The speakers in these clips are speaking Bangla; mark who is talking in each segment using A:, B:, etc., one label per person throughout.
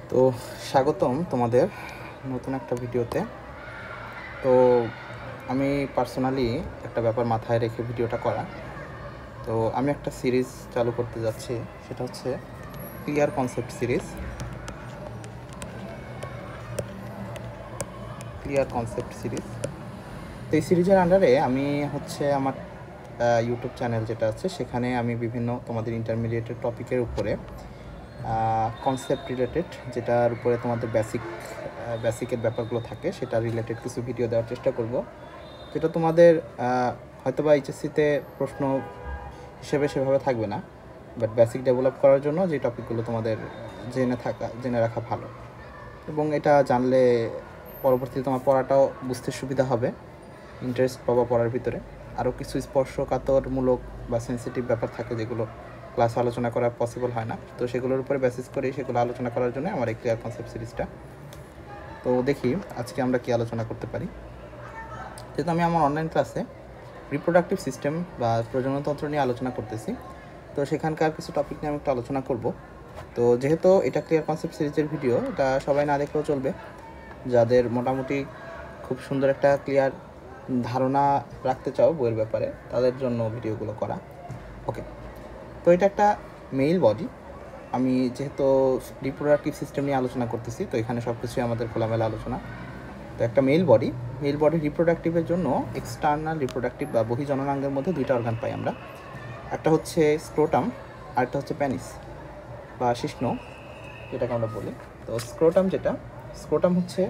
A: তো স্বাগতম তোমাদের নতুন একটা ভিডিওতে। তো আমি পার্সোনালি একটা ব্যাপার মাথায় রেখে ভিডিওটা করা। তো আমি একটা সিরিজ চালু করতে যাচ্ছি, সেটা হচ্ছে ক্লিয়ার কনসেপ্ট সিরিজ। তো এই সিরিজের আন্ডারে আমি হচ্ছে আমার ইউটিউব চ্যানেল যেটা আছে সেখানে আমি বিভিন্ন তোমাদের ইন্টারমিডিয়েটের টপিকের উপরে কনসেপ্ট রিলেটেড, যেটার উপরে তোমাদের বেসিকের ব্যাপারগুলো থাকে সেটা রিলেটেড কিছু ভিডিও দেওয়ার চেষ্টা করব, যেটা তোমাদের হয়তো বা এইচএসসিতে প্রশ্ন হিসেবে সেভাবে থাকবে না, বাট বেসিক ডেভেলপ করার জন্য যে টপিকগুলো তোমাদের জেনে রাখা ভালো, এবং এটা জানলে পরবর্তীতে তোমার পড়াটাও বুঝতে সুবিধা হবে, ইন্টারেস্ট পাবা পড়ার ভিতরে। আরও কিছু স্পর্শকাতরমূলক বা সেন্সিটিভ ব্যাপার থাকে যেগুলো ক্লাসে আলোচনা করা পসিবল হয় না, তো সেগুলোর উপরে বেসিস করে সেগুলো আলোচনা করার জন্য আমার এই ক্লিয়ার কনসেপ্ট সিরিজটা। তো দেখি আজকে আমরা কি আলোচনা করতে পারি। যেহেতু আমি আমার অনলাইন ক্লাসে রিপ্রোডাক্টিভ সিস্টেম বা প্রজননতন্ত্র নিয়ে আলোচনা করতেছি, তো সেখানকার কিছু টপিক নিয়ে আমি একটু আলোচনা করব। তো যেহেতু এটা ক্লিয়ার কনসেপ্ট সিরিজের ভিডিও, এটা সবাই না দেখলেও চলবে, যাদের মোটামুটি খুব সুন্দর একটা ক্লিয়ার ধারণা রাখতে চাও বইয়ের ব্যাপারে, তাদের জন্য ভিডিওগুলো করা। ওকে, তো এটা একটা মেল বডি। আমি যেহেতু রিপ্রোডাক্টিভ সিস্টেম নিয়ে আলোচনা করতেছি, তো এখানে সব কিছুই আমাদের খোলামেলা আলোচনা। তো একটা মেল বডি রিপ্রোডাক্টিভের জন্য এক্সটার্নাল রিপ্রোডাক্টিভ বা বহিঃজননাঙ্গের মধ্যে দুইটা অর্গান পাই আমরা। একটা হচ্ছে স্ক্রোটাম, আর একটা হচ্ছে প্যানিস বা শিশ্ন, যেটাকে আমরা বলি। তো স্ক্রোটাম হচ্ছে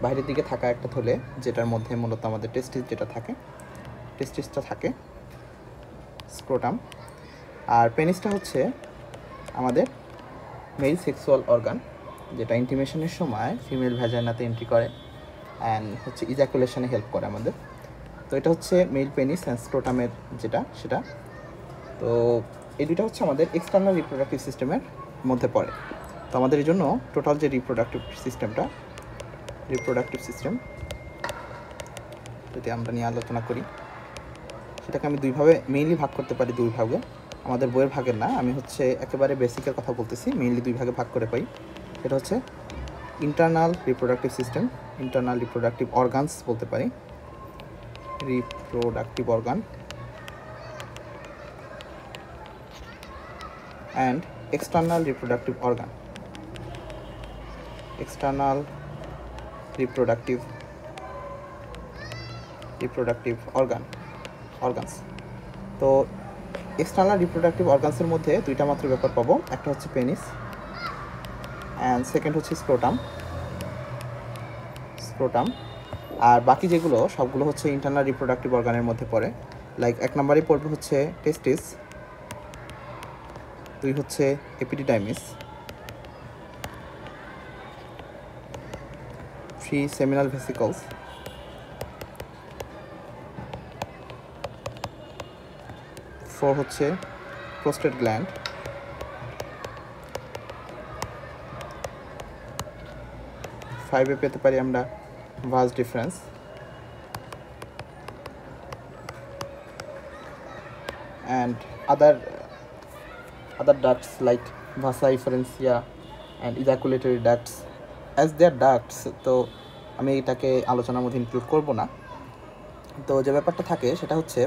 A: বাইরের দিকে থাকা একটা থলে, যেটার মধ্যে মূলত আমাদের টেস্টিসটা থাকে, স্ক্রোটাম। আর পেনিসটা হচ্ছে আমাদের মেল সেক্সুয়াল অর্গান, যেটা ইন্টিমেশনের সময় ফিমেল ভ্যাজাইনাতে এন্ট্রি করে অ্যান্ড হচ্ছে ইজাকুলেশনে হেল্প করে আমাদের। তো এটা হচ্ছে মেল পেনিস অ্যান্ড স্ক্রোটামের সেটা। তো এই দুইটা হচ্ছে আমাদের এক্সটার্নাল রিপ্রোডাক্টিভ সিস্টেমের মধ্যে পড়ে। তো আমাদের এই জন্য টোটাল যে রিপ্রোডাক্টিভ সিস্টেম যদি আমরা নিয়ে আলোচনা করি, সেটাকে আমি মেইনলি ভাগ করতে পারি দুই ভাগে। আমাদের বইয়ের ভাগের না, আমি হচ্ছে একেবারে বেসিকের কথা বলতেছি, মেইনলি দুই ভাগে ভাগ করে পাই। সেটা হচ্ছে internal reproductive system, internal reproductive organs বলতে পারি, reproductive organ, and external reproductive organ, external reproductive organs. তো এক্সটার্নাল রিপ্রোডাক্টিভ অর্গানসের মধ্যে দুইটা মাত্র ব্যাপার পাবো, একটা হচ্ছে পেনিস অ্যান্ড সেকেন্ড হচ্ছে স্ক্রোটাম। আর বাকি যেগুলো সবগুলো হচ্ছে ইন্টারনাল রিপ্রোডাক্টিভ অর্গানের মধ্যে পড়ে। লাইক 1 নম্বরে পড়বে হচ্ছে টেস্টিস, 2 হচ্ছে এপিডিডাইমিস, 3 সেমিনাল ভেসিকলস, 4 হচ্ছে প্রোস্টেট গ্ল্যান্ড, 5 পেতে পারি আমরা vas deferens, and other ducts like vasa efferentia and ejaculatory ducts as their ducts। তো আমি এটাকে আলোচনার মধ্যে ইনক্লুড করব না। তো যে ব্যাপারটা থাকে সেটা হচ্ছে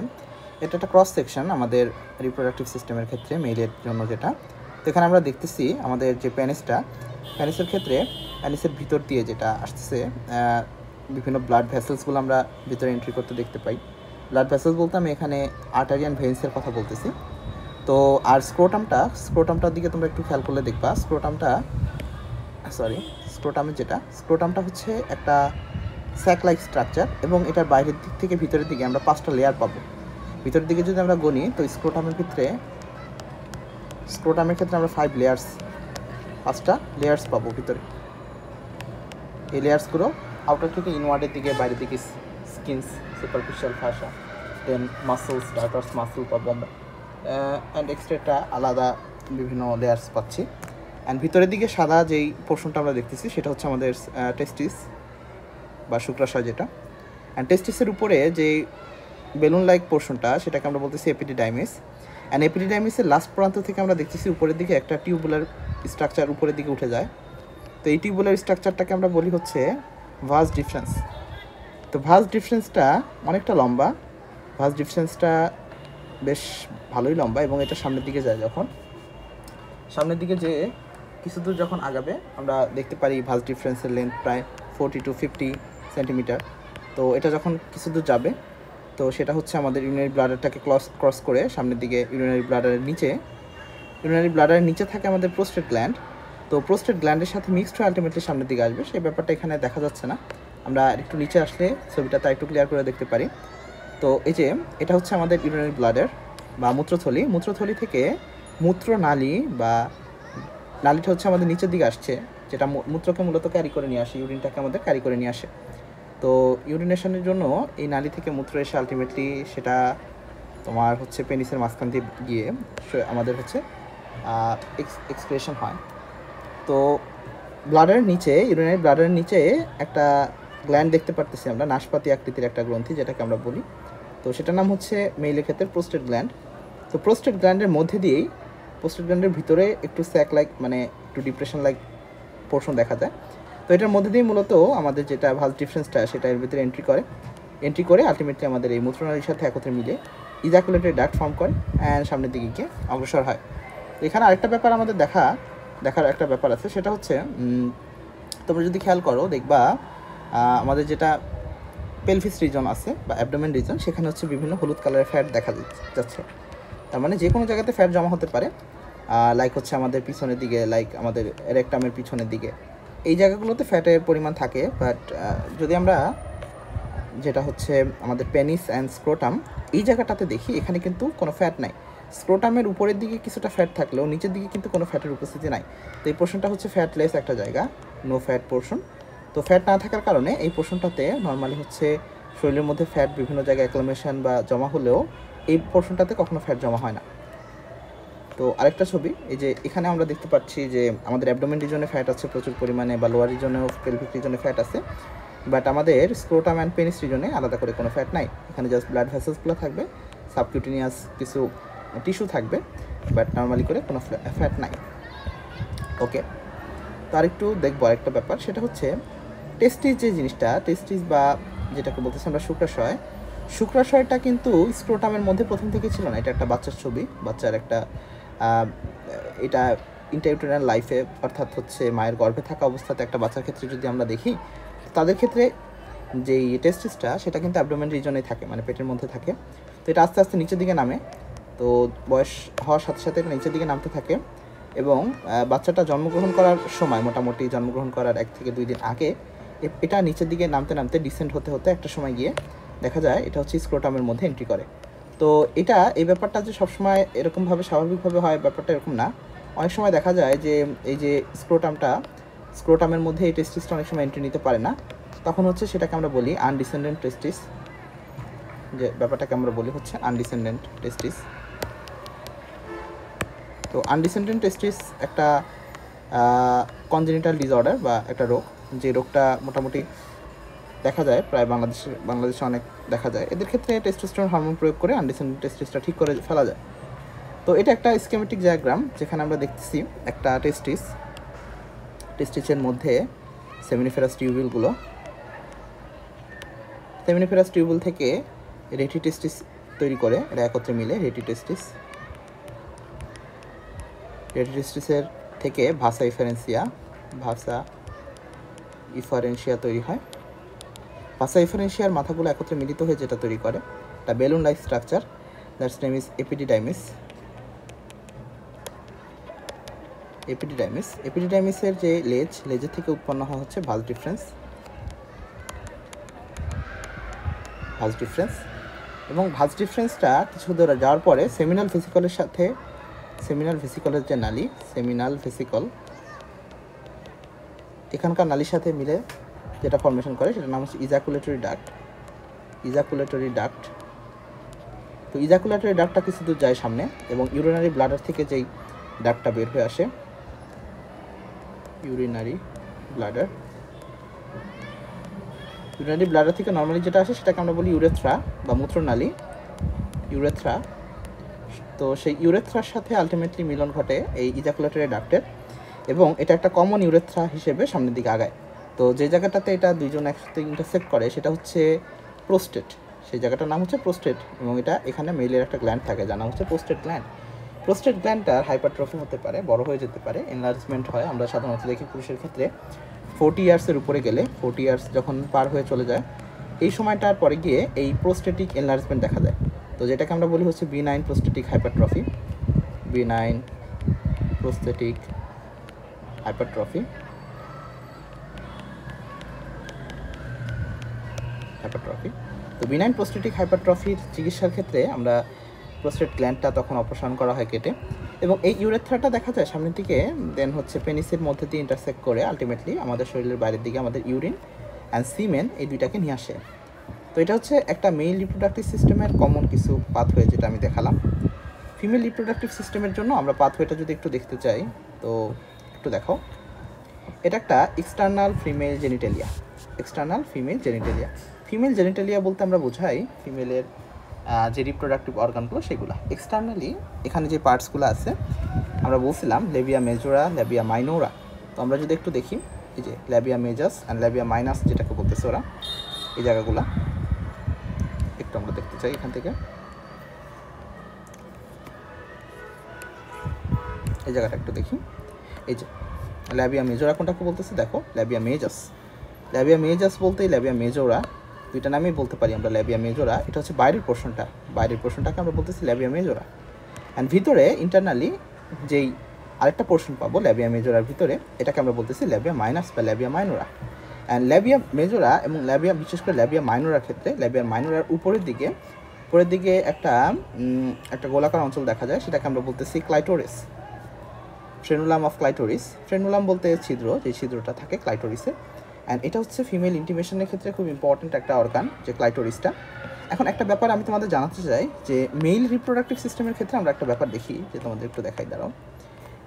A: এটা একটা ক্রস সেকশন আমাদের রিপ্রোডাক্টিভ সিস্টেমের ক্ষেত্রে মেলের জন্য যেটা। তো এখানে আমরা দেখতেছি আমাদের যে প্যানিসের ক্ষেত্রে প্যানিসের ভিতর দিয়ে যেটা আসতেছে বিভিন্ন ব্লাড ভেসেলসগুলো আমরা ভিতরে এন্ট্রি করতে দেখতে পাই। ব্লাড ভেসেলস বলতে আমি এখানে আর্টারিয়ান ভেইন্সের কথা বলতেছি। তো আর স্ক্রোটামটার দিকে তোমরা একটু খেয়াল করলে দেখবা, স্ক্রোটামটা হচ্ছে একটা স্যাক লাইক স্ট্রাকচার, এবং এটার বাইরের দিক থেকে ভিতরের দিকে আমরা 5টা লেয়ার পাবো। ভিতরের দিকে যদি আমরা গণি, তো স্ক্রোটামের ক্ষেত্রে আমরা 5টা লেয়ার্স পাবো ভিতরে। এই লেয়ার্সগুলো আউটার থেকে ইনওয়ার্ডের দিকে, বাইরের দিকে স্কিনস, সুপারফিশিয়াল ফাসা, দেন মাসলস, ডার্টার্স মাসল পাবো আমরা, অ্যান্ড এক্সট্রা আলাদা বিভিন্ন লেয়ার্স পাচ্ছি। অ্যান্ড ভিতরের দিকে সাদা যেই পোর্শনটা আমরা দেখতেছি সেটা হচ্ছে আমাদের টেস্টিস বা শুক্রাশয় যেটা। অ্যান্ড টেস্টিসের উপরে যে বেলুন লাইক পোর্শনটা সেটাকে আমরা বলতেছি এপিডিডাইমিস। অ্যান্ড এপিডিডাইমিসের লাস্ট প্রান্ত থেকে আমরা দেখতেছি উপরের দিকে একটা টিউবুলার স্ট্রাকচার উপরের দিকে উঠে যায়। তো এই টিউবুলার স্ট্রাকচারটাকে আমরা বলি হচ্ছে ভাস ডিফারেন্স। তো ভাস ডিফারেন্সটা অনেকটা লম্বা, ভাস ডিফারেন্সটা বেশ ভালোই লম্বা, এবং এটা সামনের দিকে যায়। যখন সামনের দিকে যে কিছু দূর যখন আগাবে আমরা দেখতে পারি ভাস ডিফারেন্সের লেন্থ প্রায় 40 to 50 সেন্টিমিটার। তো এটা যখন কিছু দূর যাবে তো সেটা হচ্ছে আমাদের ইউরিনারি ব্লাডারটাকে ক্রস করে সামনের দিকে ইউরিনারি ব্লাডারের নিচে থাকে আমাদের প্রোস্টেট গ্ল্যান্ড। তো প্রোস্টেট গ্ল্যান্ডের সাথে মিক্সড হয়ে আলটিমেটলি সামনের দিকে আসবে। সেই ব্যাপারটা এখানে দেখা যাচ্ছে না, আমরা একটু নিচে আসলে ছবিটা তাই একটু ক্লিয়ার করে দেখতে পারি। তো এই যে এটা হচ্ছে আমাদের ইউরিনারি ব্লাডার বা মূত্রথলি থেকে মূত্রনালী বা নালীটা হচ্ছে আমাদের নিচের দিকে আসছে, যেটা মূত্রকে মূলত ক্যারি করে নিয়ে আসে, ইউরিনটাকে আমাদের ক্যারি করে নিয়ে আসে। তো ইউরিনেশনের জন্য এই নালী থেকে মূত্র এসে আলটিমেটলি সেটা তোমার হচ্ছে পেনিসের মাঝখান দিয়ে গিয়ে আমাদের হচ্ছে এক্সক্রেশন হয়। তো ব্লাডারের নিচে, ইউরিনারি ব্লাডারের নিচে একটা গ্ল্যান্ড দেখতে পারতেছি আমরা, নাশপাতি আকৃতির একটা গ্রন্থি যেটাকে আমরা বলি। তো সেটার নাম হচ্ছে মেইলের ক্ষেত্রে প্রোস্টেট গ্ল্যান্ড। তো প্রোস্টেট গ্ল্যান্ডের মধ্যে দিয়েই, প্রোস্টেট গ্ল্যান্ডের ভিতরে একটু স্যাক লাইক মানে একটু ডিপ্রেশন লাইক পোর্শন দেখা যায়। তো এটার মধ্যে দিয়ে মূলত আমাদের যেটা ভাস ডিফারেন্সটা সেটা এর ভিতরে এন্ট্রি করে আলটিমেটলি আমাদের এই মূত্রনালীর সাথে একত্রে মিলে ইজাকুলেটরি ডাক্ট ফর্ম করে অ্যান্ড সামনের দিকে গিয়ে অগ্রসর হয়। এখানে আরেকটা ব্যাপার আমাদের দেখার একটা ব্যাপার আছে, সেটা হচ্ছে তোমরা যদি খেয়াল করো দেখবা আমাদের যেটা পেলভিস রিজন আছে বা অ্যাবডোমেন রিজন, সেখানে হচ্ছে বিভিন্ন হলুদ কালারের ফ্যাট দেখা যাচ্ছে। তার মানে যে কোনো জায়গাতে ফ্যাট জমা হতে পারে, লাইক হচ্ছে আমাদের পিছনের দিকে, লাইক আমাদের রেকটামের পিছনের দিকে, এই জায়গাগুলোতে ফ্যাটের পরিমাণ থাকে। বাট যদি আমরা যেটা হচ্ছে আমাদের পেনিস অ্যান্ড স্ক্রোটাম এই জায়গাটাতে দেখি, এখানে কিন্তু কোনো ফ্যাট নাই। স্ক্রোটামের উপরের দিকে কিছুটা ফ্যাট থাকলেও নিচের দিকে কিন্তু কোনো ফ্যাটের উপস্থিতি নাই। তো এই পোর্শনটা হচ্ছে ফ্যাটলেস একটা জায়গা, নো ফ্যাট পোর্শন। তো ফ্যাট না থাকার কারণে এই পোর্শনটাতে নর্মালি হচ্ছে শরীরের মধ্যে ফ্যাট বিভিন্ন জায়গায় অ্যাক্লামেশন বা জমা হলেও এই পোর্শনটাতে কখনো ফ্যাট জমা হয় না। তো আরেকটা ছবি, এই যে এখানে আমরা দেখতে পাচ্ছি যে আমাদের অ্যাবডোমেন রিজনে ফ্যাট আছে প্রচুর পরিমাণে, বা লোয়ার রিজনেও পেলভিক রিজনে ফ্যাট আছে, বাট আমাদের স্ক্রোটাম অ্যান্ড পেনিস রিজনে আলাদা করে কোনো ফ্যাট নাই। এখানে জাস্ট ব্লাড ভেসেলসগুলো থাকবে, সাবকিউটেনিয়াস কিছু টিস্যু থাকবে, বাট নর্মালি করে কোনো ফ্যাট নাই। ওকে, তো আরেকটু দেখবো আরেকটা ব্যাপার, সেটা হচ্ছে টেস্টিস যে জিনিসটা, টেস্টিস বা যেটাকে বলতেছি আমরা শুক্রাশয়টা কিন্তু স্ক্রোটামের মধ্যে প্রথম থেকে ছিল না। এটা একটা বাচ্চার ছবি, বাচ্চার একটা এটা ইন্টারইউটেরাল লাইফে, অর্থাৎ হচ্ছে মায়ের গর্ভে থাকা অবস্থাতে একটা বাচ্চার ক্ষেত্রে যদি আমরা দেখি, তাদের ক্ষেত্রে যেই টেস্টিসটা সেটা কিন্তু অ্যাবডোমেন রিজনেই থাকে, মানে পেটের মধ্যে থাকে। তো এটা আস্তে আস্তে নিচের দিকে নামে, তো বয়স হওয়ার সাথে সাথে এটা নিচের দিকে নামতে থাকে, এবং বাচ্চাটা জন্মগ্রহণ করার সময়, মোটামুটি জন্মগ্রহণ করার 1 থেকে 2 দিন আগে এটা নিচের দিকে নামতে নামতে ডিসেন্ট হতে হতে একটা সময় গিয়ে দেখা যায় এটা হচ্ছে স্ক্রোটামের মধ্যে এন্ট্রি করে। তো এই ব্যাপারটা যে সবসময় এরকমভাবে স্বাভাবিকভাবে হয় ব্যাপারটা এরকম না। অনেক সময় দেখা যায় যে এই যে স্ক্রোটামের মধ্যে এই টেস্টিসটা অনেক সময় এন্ট্রি নিতে পারে না, তখন হচ্ছে সেটাকে আমরা বলি আনডিসেন্ডেন্ট টেস্টিস। যে ব্যাপারটাকে আমরা বলি হচ্ছে আনডিসেন্ডেন্ট টেস্টিস। তো আনডিসেন্ডেন্ট টেস্টিস একটা কনজেনিটাল ডিসঅর্ডার বা একটা রোগ, যে রোগটা মোটামুটি দেখা যায় প্রায় বাংলাদেশে অনেক দেখা যায়। এদের ক্ষেত্রে টেস্টোস্টেরন হরমোন প্রয়োগ করে আনডিসেন্ডেন্ট টেস্টিসটা ঠিক করে ফেলা যায়। তো এটা একটা স্কেমেটিক ডায়াগ্রাম, যেখানে আমরা দেখতেছি একটা টেস্টিসের মধ্যে সেমিনিফেরাস টিউবিউল থেকে রেটি টেস্টিস তৈরি করে, এটা একত্রে মিলে রেটি টেস্টিসের থেকে ভাসা ইফারেন্সিয়া তৈরি হয়। ভাসা ইফারেন্সিয়ার মাথাগুলো একত্রে মিলিত হয়ে যেটা তৈরি করে একটা balloon like structure, that's name is এপিডিডাইমিসের যে লেজের থেকে উৎপন্ন হয় হচ্ছে ভাস ডিফারেন্স, এবং ভাস ডিফারেন্সটা কিছু দূর যাওয়ার পরে সেমিনাল ভেসিকলের যে নালী, সেমিনাল ভেসিকল এখানকার নালীর সাথে মিলে যেটা ফর্মেশন করে সেটার নাম হচ্ছে ইজাকুলেটরি ডাক্ট। তো ইজাকুলেটরি ডাক্টটা কিছু দূর যায় সামনে, এবং ইউরিনারি ব্লাডার থেকে যেই ডাক্টটা বের হয়ে আসে, ইউরিনারি ব্লাডার থেকে নর্মালি যেটা আসে সেটাকে আমরা বলি ইউরেথ্রা বা মূত্রনালী, তো সেই ইউরেথ্রার সাথে আলটিমেটলি মিলন ঘটে এই ইজাকুলেটরি ডাক্টের, এবং এটা একটা কমন ইউরেথ্রা হিসেবে সামনের দিকে আগায়। তো যে জায়গাটাতে এটা দুইজন একসাথে ইন্টারসেক্ট করে সেটা হচ্ছে প্রোস্টেট, সেই জায়গাটার নাম হচ্ছে প্রোস্টেট, এবং এটা এখানে মেইলের একটা গ্ল্যান্ড থাকে যার নাম হচ্ছে প্রোস্টেট গ্ল্যান্ড। প্রোস্টেট গ্ল্যান্ডটার হাইপারট্রফি হতে পারে, বড় হয়ে যেতে পারে, এনলার্জমেন্ট হয়। আমরা সাধারণত দেখি পুরুষের ক্ষেত্রে 40 ইয়ার্সের উপরে গেলে, 40 ইয়ার্স যখন পার হয়ে চলে যায় এই সময়টার পরে গিয়ে এই প্রোস্টেটিক এনলার্জমেন্ট দেখা যায়। তো যেটাকে আমরা বলি হচ্ছে benign prostatic hypertrophy, benign prostatic hypertrophy, তো বিনাইন প্রোস্টেটিক হাইপারট্রফির চিকিৎসার ক্ষেত্রে আমরা প্রোস্টেট গ্ল্যান্ডটা তখন অপারেশন করা হয় কেটে, এবং এই ইউরেথ্রাটা দেখা যায় সামনের দিকে দেন হচ্ছে পেনিসের মধ্যে দিয়ে ইন্টারসেক্ট করে আলটিমেটলি আমাদের শরীরের বাইরের দিকে আমাদের ইউরিন অ্যান্ড সিমেন এই দুইটাকে নিয়ে আসে। তো এটা হচ্ছে একটা মেল রিপ্রোডাক্টিভ সিস্টেমের কমন কিছু পাথওয়ে যেটা আমি দেখালাম। ফিমেল রিপ্রোডাক্টিভ সিস্টেমের জন্য আমরা পাথওয়েটা যদি একটু দেখতে চাই তো একটু দেখো, এটা একটা external female genitalia, external female genitalia. Female genitalia বলতে আমরা বোঝাই ফিমেলের যে রিপ্রোডাক্টিভ অর্গানগুলো সেগুলো এক্সটার্নালি। এখানে যে পার্টসগুলো আছে আমরা বলছিলাম ল্যাবিয়া মেজোরা, ল্যাবিয়া মাইনোরা। তো আমরা যদি একটু দেখি এই যে labia majus and labia minus যেটাকে বলতেছে ওরা, এই জায়গাগুলো একটু আমরা দেখতে চাই এখান থেকে। এই জায়গাটা একটু দেখি, এই যে ল্যাবিয়া মেজোরা কোনটাকে বলতেছে দেখো, ল্যাবিয়া মেজাস। ল্যাবিয়া মেজাস বলতেই ল্যাবিয়া মেজোরা, দুইটা নামেই বলতে পারি আমরা ল্যাবিয়া মেজোরা। এটা হচ্ছে বাইরের পোর্শনটা, বাইরের পোর্শনটাকে আমরা বলতেছি ল্যাবিয়া মেজোরা। অ্যান্ড ভিতরে ইন্টারনালি যেই আরেকটা পোর্শন পাবো ল্যাবিয়া মেজোরার ভিতরে, এটাকে আমরা বলতেছি ল্যাবিয়া মাইনাস বা ল্যাবিয়া মাইনোরা। অ্যান্ড ল্যাবিয়া মেজোরা এবং ল্যাবিয়া, বিশেষ করে ল্যাবিয়া মাইনোরার ক্ষেত্রে, ল্যাবিয়া মাইনোরার উপরের দিকে একটা গোলাকার অঞ্চল দেখা যায়, সেটাকে আমরা বলতেছি clitoris, frenulum of clitoris. Frenulum বলতে ছিদ্র, যে ছিদ্রটা থাকে ক্লাইটোরিসে। অ্যান্ড এটা হচ্ছে ফিমেল ইন্টিমেশনের ক্ষেত্রে খুব ইম্পর্ট্যান্ট একটা অর্গান, যে ক্লাইটোরিসটা। এখন একটা ব্যাপার আমি তোমাদের জানাতে চাই যে মেল রিপ্রোডাক্টিভ সিস্টেমের ক্ষেত্রে আমরা একটা ব্যাপার দেখি, যে তোমাদের একটু দেখাই দাঁড়াও।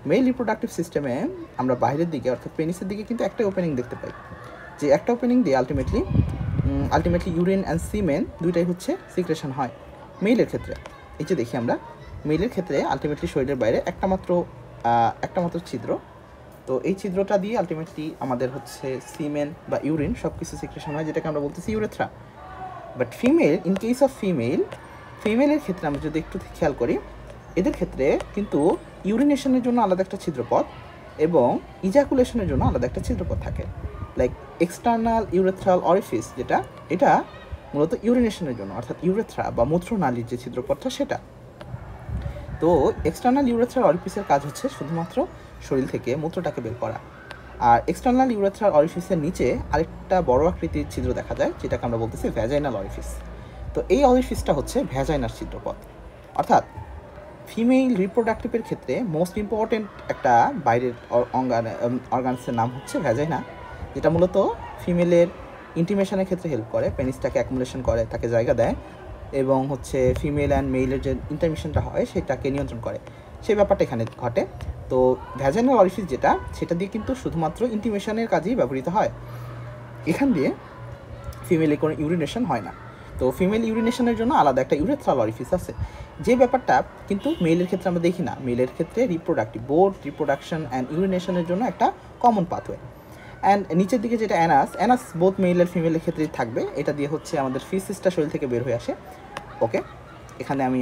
A: মেল রিপ্রোডাক্টিভ সিস্টেমে আমরা বাইরের দিকে অর্থাৎ পেনিসের দিকে কিন্তু একটা ওপেনিং দেখতে পাই, যে একটা ওপেনিং দিয়ে আলটিমেটলি ইউরিন অ্যান্ড সিমেন দুইটাই হচ্ছে সিক্রেশন হয় মেইলের ক্ষেত্রে। এই যে দেখি আমরা মেইলের ক্ষেত্রে আলটিমেটলি শরীরের বাইরে একটা মাত্র ছিদ্র, তো এই ছিদ্রটা দিয়ে আলটিমেটলি আমাদের হচ্ছে সিমেন বা ইউরিন সব কিছু সিক্রেশন হয়, যেটাকে আমরা বলতেছি urethra. But female, in case of ফিমেলের ক্ষেত্রে আমরা যদি একটু খেয়াল করি, এদের ক্ষেত্রে কিন্তু ইউরিনেশনের জন্য আলাদা একটা ছিদ্রপথ এবং ইজাকুলেশনের জন্য আলাদা একটা ছিদ্রপথ থাকে। লাইক এক্সটার্নাল ইউরেথ্রাল অরিফিস, এটা মূলত ইউরিনেশনের জন্য, অর্থাৎ ইউরেথ্রা বা মূত্রনালীর যে ছিদ্রপথটা সেটা। তো এক্সটার্নাল ইউরেথ্রাল অরিফিসের কাজ হচ্ছে শুধুমাত্র শরীর থেকে মূত্রটাকে বের করা। আর এক্সটার্নাল ইউরেথ্রাল অরিফিসের নিচে আরেকটা বড় আকৃতির ছিদ্র দেখা যায়, যেটাকে আমরা বলতেছি ভ্যাজাইনাল অরিফিস। তো এই অরিফিসটা হচ্ছে ভ্যাজাইনার ছিদ্রপথ। অর্থাৎ ফিমেল রিপ্রোডাক্টিভের ক্ষেত্রে মোস্ট ইম্পর্টেন্ট একটা বাইরের অর্গানসের নাম হচ্ছে ভ্যাজাইনা, যেটা মূলত ফিমেলের ইন্টিমেশনের ক্ষেত্রে হেল্প করে, পেনিসটাকে অ্যাকুমুলেশন করে, তাকে জায়গা দেয়, এবং হচ্ছে ফিমেল অ্যান্ড মেইলের যে ইন্টারমিশনটা হয় সেটাকে নিয়ন্ত্রণ করে, সেই ব্যাপারটা এখানে ঘটে। তো ভ্যাজাইনাল অরিফিস সেটা দিয়ে কিন্তু শুধুমাত্র ইন্টিমেশনের কাজেই ব্যবহৃত হয়, এখান দিয়ে ফিমেলে কোনো ইউরিনেশন হয় না। তো ফিমেল ইউরিনেশনের জন্য আলাদা একটা ইউরেথ্রাল অরিফিস আছে, যে ব্যাপারটা কিন্তু মেলের ক্ষেত্রে আমরা দেখি না। মেলের ক্ষেত্রে রিপ্রোডাকশন অ্যান্ড ইউরিনেশনের জন্য একটা কমন পাথওয়ে। অ্যান্ড নিচের দিকে যেটা অ্যানাস বোথ মেল আর ফিমেলের ক্ষেত্রেই থাকবে, এটা দিয়ে হচ্ছে আমাদের ফিসিসটা শরীর থেকে বের হয়ে আসে। ওকে, এখানে আমি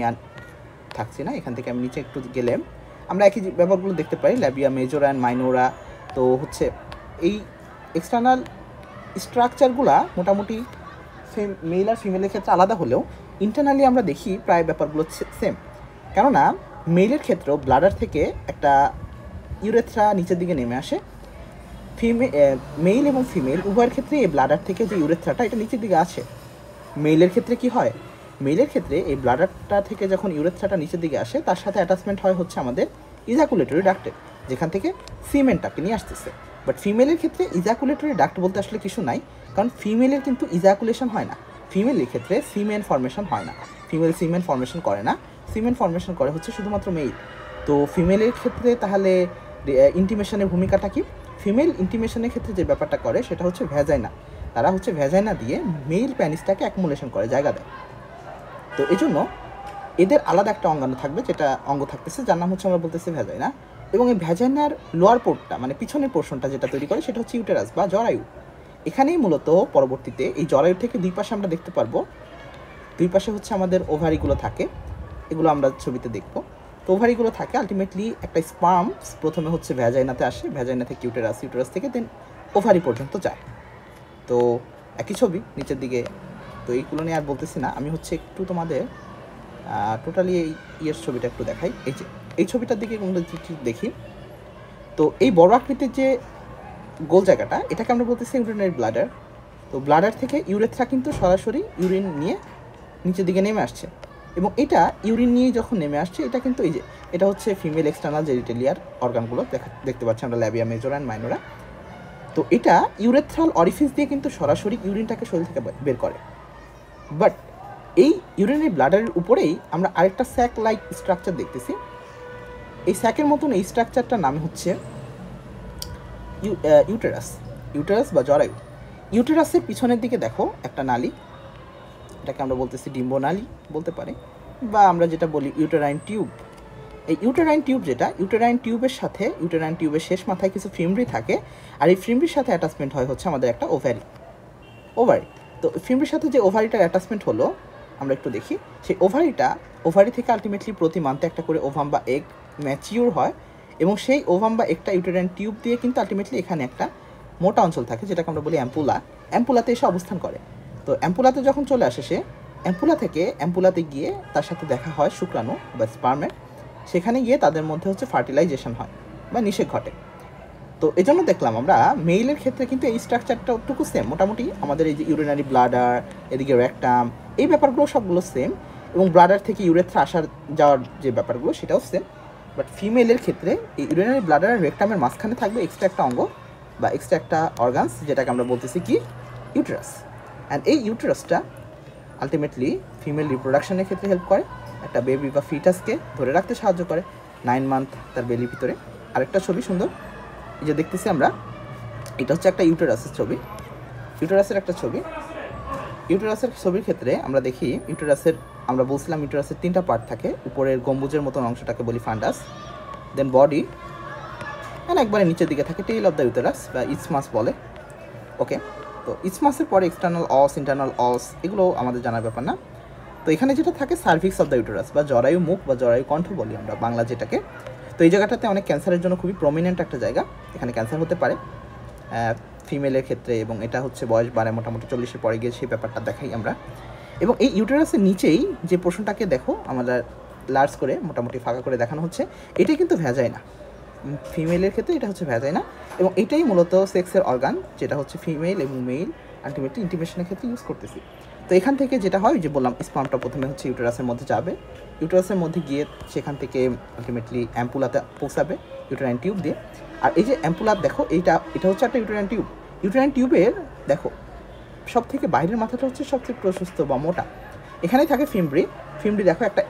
A: থাকছি না, এখান থেকে আমি নিচে একটু গেলে আমরা একই ব্যাপারগুলো দেখতে পাই, ল্যাবিয়া মেজোরা অ্যান্ড মাইনোরা। তো হচ্ছে এই এক্সটার্নাল স্ট্রাকচারগুলা মোটামুটি মেল আর ফিমেলের ক্ষেত্রে আলাদা হলেও ইন্টারনালি আমরা দেখি প্রায় ব্যাপারগুলো সেম। কেননা মেলের ক্ষেত্রেও ব্লাডার থেকে একটা ইউরেথ্রা নিচের দিকে নেমে আসে, মেল এবং ফিমেল উভয়ের ক্ষেত্রে এই ব্লাডার থেকে যে ইউরেথ্রাটা এটা নিচের দিকে আছে। মেলের ক্ষেত্রে কি হয়, মেলের ক্ষেত্রে এই ব্লাডারটা থেকে যখন ইউরেথ্রাটা নিচের দিকে আসে তার সাথে অ্যাটাচমেন্ট হয় হচ্ছে আমাদের ইজাকুলেটরি ডাক্টের, যেখান থেকে সিমেন্টটাকে নিয়ে আসতেছে। বাট ফিমেলের ক্ষেত্রে ইজাকুলেটরি ডাক্ট বলতে আসলে কিছু নাই, কারণ ফিমেলের কিন্তু ইজাকুলেশন হয় না, ফিমেলের ক্ষেত্রে সিমেন ফর্মেশন হয় না, ফিমেল সিমেন ফর্মেশন করে না, সিমেন ফর্মেশন করে হচ্ছে শুধুমাত্র মেল। তো ফিমেলের ক্ষেত্রে তাহলে ইন্টিমেশনের ভূমিকাটা কি? ফিমেল ইন্টিমেশনের ক্ষেত্রে যে ব্যাপারটা করে সেটা হচ্ছে ভ্যাজাইনা, তারা হচ্ছে ভ্যাজাইনা দিয়ে মেল প্যানিসটাকে অ্যাকুমুলেশন করে, জায়গা দেয়। তো এই জন্য এদের আলাদা একটা অঙ্গাণু থাকবে, যেটা অঙ্গ থাকতেছে যার নাম হচ্ছে আমরা বলতেছি ভ্যাজাইনা। এবং এই ভ্যাজাইনার লোয়ার পোর্টটা মানে পিছনের পোর্শনটা যেটা তৈরি করে সেটা হচ্ছে ইউটেরাস বা জরায়ু। এখানেই মূলত পরবর্তীতে এই জরায়ু থেকে দুই পাশে আমরা দেখতে পারবো, দুই পাশে হচ্ছে আমাদের ওভারিগুলো থাকে, এগুলো আমরা ছবিতে দেখব। তো ওভারিগুলো থাকে, আলটিমেটলি একটা স্পার্ম প্রথমে হচ্ছে ভ্যাজাইনাতে আসে, ভ্যাজাইনা থেকে ইউটেরাস, ইউটেরাস থেকে দেন ওভারি পর্যন্ত যায়। তো একই ছবি নিচের দিকে। তো এইগুলো নিয়ে আর বলতেছি না, আমি হচ্ছে একটু তোমাদের টোটালি এই ইয়ের ছবিটা একটু দেখাই। এই যে এই ছবিটার দিকে দেখি, তো এই বড় আকৃতির যে গোল জায়গাটা, এটাকে আমরা বলতেছি ইউরিনারি ব্লাডার। তো ব্লাডার থেকে ইউরেথ্রা কিন্তু সরাসরি ইউরিন নিয়ে নিচের দিকে নেমে আসছে, এবং এটা ইউরিন নিয়ে যখন নেমে আসছে, এটা কিন্তু এই যে এটা হচ্ছে ফিমেল এক্সটার্নাল জেনিটালিয়ার অর্গানগুলো দেখতে পাচ্ছি আমরা, ল্যাবিয়া মেজর অ্যান্ড মাইনরা। তো এটা ইউরেথ্রাল অরিফিস দিয়ে কিন্তু সরাসরি ইউরিনটাকে শরীর থেকে বের করে। বাট এই ইউরিনারি ব্লাডারের উপরেই আমরা আরেকটা স্যাক লাইক স্ট্রাকচার দেখতেছি। এই স্যাকের মতন এই স্ট্রাকচারটার নাম হচ্ছে ইউটেরাস, ইউটেরাস বা জরায়ু। ইউটেরাসের পিছনের দিকে দেখো একটা নালী, এটাকে আমরা বলতেছি ডিম্ব নালী বলতে পারি, বা আমরা যেটা বলি ইউটেরাইন টিউব। এই ইউটেরাইন টিউব যেটা, ইউটেরাইন টিউবের সাথে ইউটেরাইন টিউবের শেষ মাথায় কিছু ফিমরি থাকে, আর এই ফিমরির সাথে অ্যাটাচমেন্ট হয় হচ্ছে আমাদের একটা ওভারি। তো ফিমরির সাথে যে ওভারিটার অ্যাটাচমেন্ট হলো আমরা একটু দেখি। সেই ওভারি থেকে আলটিমেটলি প্রতি মান্থে একটা করে ওভাম বা এগ ম্যাচিউর হয়, এবং সেই ওভাম বা একটা ইউটেরাইন টিউব দিয়ে কিন্তু আলটিমেটলি এখানে একটা মোটা অঞ্চল থাকে যেটাকে আমরা বলি অ্যাম্পুলা। অ্যাম্পুলাতে এসে অবস্থান করে। তো অ্যাম্পুলাতে যখন চলে আসে সে, অ্যাম্পুলাতে গিয়ে তার সাথে দেখা হয় শুক্রাণু বা স্পার্মের। সেখানে গিয়ে তাদের মধ্যে হচ্ছে ফার্টিলাইজেশন হয় বা নিষেক ঘটে। তো এই জন্য দেখলাম আমরা মেইলের ক্ষেত্রে কিন্তু এই স্ট্রাকচারটা একটুকু সেম, মোটামুটি আমাদের এই যে ইউরিনারি ব্লাডার, এদিকে রেকটাম, এই ব্যাপারগুলো সবগুলো সেম, এবং ব্লাডার থেকে ইউরেথ্রা আসার যাওয়ার যে ব্যাপারগুলো সেটাও সেম। বাট ফিমেলের ক্ষেত্রে এই ইউরিনারি ব্লাডার আর রেকটামের মাঝখানে থাকবে এক্সট্রা একটা অঙ্গ বা এক্সট্রা একটা অর্গানস, যেটাকে আমরা বলতেছি কি ইউটেরাস। অ্যান্ড এই ইউটেরাসটা আলটিমেটলি ফিমেল রিপ্রোডাকশনের ক্ষেত্রে হেল্প করে, একটা বেবি বা ফিটাসকে ধরে রাখতে সাহায্য করে 9 মান্থ তার বেলির ভিতরে। আরেকটা ছবি সুন্দর, এই যে দেখতেছি আমরা, এটা হচ্ছে একটা ইউটেরাসের ছবি, ইউটেরাসের একটা ছবি। ইউটেরাসের ছবির ক্ষেত্রে আমরা দেখি আমরা বলছিলাম ইউটেরাসের 3টা পার্ট থাকে। উপরের গম্বুজের মতন অংশটাকে বলি ফান্ডাস, দেন বডি, অ্যান্ড একবারে নিচের দিকে থাকে টেইল অফ দ্য ইউটেরাস বা ইসমাস বলে। ওকে, তো ইসমাসের পরে এক্সটার্নাল অস, ইন্টারনাল অস, এগুলো আমাদের জানার ব্যাপার না। তো এখানে যেটা থাকে সার্ভিক্স অফ দ্য ইউটেরাস বা জরায়ু মুখ বা জরায়ু কণ্ঠ বলি আমরা বাংলা যেটাকে। তো এই জায়গাটাতে অনেক ক্যান্সারের জন্য খুবই প্রমিনেন্ট একটা জায়গা, এখানে ক্যান্সার হতে পারে ফিমেলের ক্ষেত্রে, এবং এটা হচ্ছে বয়স বাড়ে মোটামুটি 40-এর পরে গিয়ে সেই ব্যাপারটা দেখাই আমরা। এবং এই ইউটেরাসের নিচেই যে পোর্শনটাকে দেখো আমরা লার্জ করে মোটামুটি ফাঁকা করে দেখানো হচ্ছে, এটাই কিন্তু ভ্যাজাইনা। ফিমেলের ক্ষেত্রে এটা হচ্ছে ভ্যাজাইনা, এবং এটাই মূলত সেক্সের অর্গান, যেটা হচ্ছে ফিমেল এবং মেল আলটিমেটলি ইন্টিমেশনের ক্ষেত্রে ইউজ করতেছি। তো এখান থেকে যেটা হয় যে বললাম, স্পার্মটা প্রথমে হচ্ছে ইউটেরাসের মধ্যে যাবে, ইউটেরাসের মধ্যে গিয়ে সেখান থেকে আলটিমেটলি অ্যাম্পুলাতে পৌঁছাবে ইউটেরাইন টিউব দিয়ে। আর এই যে অ্যাম্পুলা দেখো, এটা হচ্ছে একটা ইউটেরাইন টিউব। ইউটেরাইন টিউবের দেখো সব থেকে বাইরের মাথাটা হচ্ছে সবচেয়ে প্রশস্ত বা মোটা, এখানেই থাকে ফিমরি দেখো একটা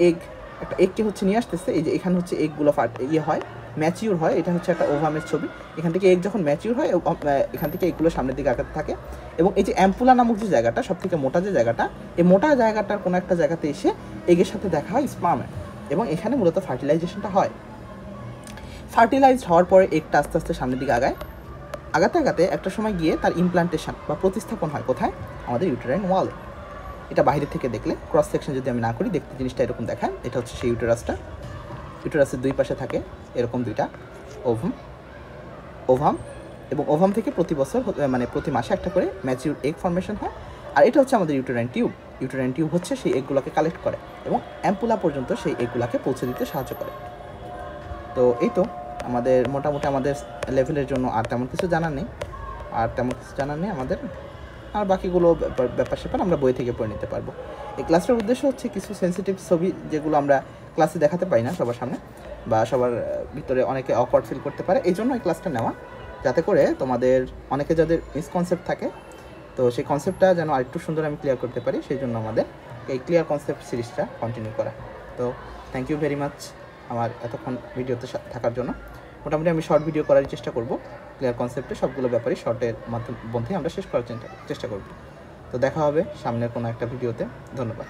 A: এগকে হচ্ছে নিয়ে আসতেছে। এই যে এখানে হচ্ছে এগগুলো হয়, ম্যাচিউর হয়, এটা হচ্ছে একটা ওভামের ছবি। এখান থেকে এগ যখন ম্যাচিউর হয়, এখান থেকে এগুলো সামনের দিকে আগাতে থাকে, এবং এই যে অ্যাম্পুলা নামক যে জায়গাটা, সব থেকে মোটা যে জায়গাটা, এই মোটা জায়গাটার কোনো একটা জায়গাতে এসে এগের সাথে দেখা হয় স্পার্মে, এবং এখানে মূলত ফার্টিলাইজেশনটা হয়। ফার্টিলাইজড হওয়ার পরে এগটা আস্তে আস্তে সামনের দিকে আগাতে একটা সময় গিয়ে তার ইমপ্লান্টেশন বা প্রতিস্থাপন হয় কোথায়, আমাদের ইউটেরাইন ওয়ালে। এটা বাইরে থেকে দেখলে, ক্রস সেকশন যদি আমি না করি, দেখতে জিনিসটা এরকম দেখায়। এটা হচ্ছে সেই ইউটেরাসের দুই পাশে থাকে এরকম দুইটা ওভাম, এবং ওভাম থেকে প্রতি বছর মানে প্রতি মাসে একটা করে ম্যাচিউর এগ ফর্মেশন হয়। আর এটা হচ্ছে আমাদের ইউটেরাইন টিউব হচ্ছে সেই এগগুলোকে কালেক্ট করে এবং অ্যাম্পুলা পর্যন্ত সেই এগগুলোকে পৌঁছে দিতে সাহায্য করে। তো এই তো আমাদের মোটামুটি আমাদের লেভেলের জন্য আর তেমন কিছু জানার নেই আমাদের, আর বাকিগুলো ব্যাপার স্যাপার আমরা বই থেকে পড়ে নিতে পারবো। এই ক্লাসটার উদ্দেশ্য হচ্ছে কিছু সেন্সিটিভ ছবি যেগুলো আমরা ক্লাসে দেখাতে পারি না সবার সামনে, বা সবার ভিতরে অনেকে অকওয়ার্ড ফিল করতে পারে, এই জন্য এই ক্লাসটা নেওয়া, যাতে করে তোমাদের অনেকে যাদের মিসকনসেপ্ট থাকে, তো সেই কনসেপ্টটা যেন আরেকটু সুন্দর আমি ক্লিয়ার করতে পারি, সেই জন্য আমাদের এই ক্লিয়ার কনসেপ্ট সিরিজটা কন্টিনিউ করা। তো থ্যাংক ইউ ভেরি মাচ আমার এতক্ষণ ভিডিওতে থাকার জন্য। মোটামুটি আমি শর্ট ভিডিও করার চেষ্টা করব, ক্লিয়ার কনসেপ্টে সবগুলো ব্যাপারই শর্টের মধ্যে আমরা শেষ করার চেষ্টা করব। তো দেখা হবে সামনের কোনো একটা ভিডিওতে। ধন্যবাদ।